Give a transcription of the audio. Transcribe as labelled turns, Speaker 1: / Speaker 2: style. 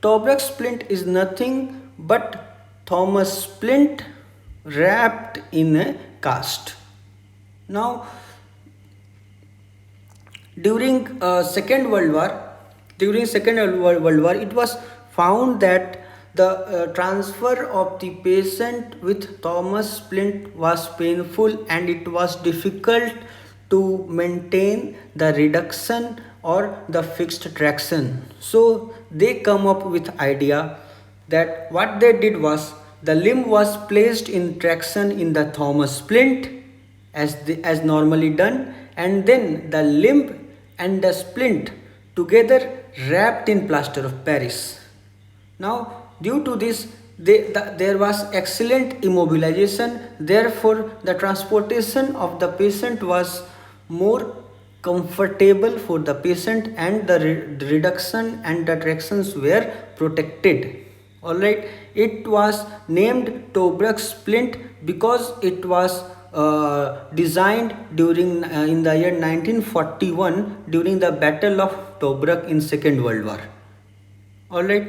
Speaker 1: Tobruk splint is nothing but Thomas splint wrapped in a cast. Now, during Second World War, it was found that the transfer of the patient with Thomas splint was painful and it was difficult to maintain the reduction or the fixed traction. So they come up with idea that what they did was the limb was placed in traction in the Thomas splint as normally done, and then the limb and the splint together wrapped in plaster of Paris. Now, due to this, there was excellent immobilization. Therefore, the transportation of the patient was more comfortable for the patient, and the reduction and the tractions were protected. Alright, it was named Tobruk splint because it was designed during in the year 1941 during the Battle of Tobruk in Second World War. Alright.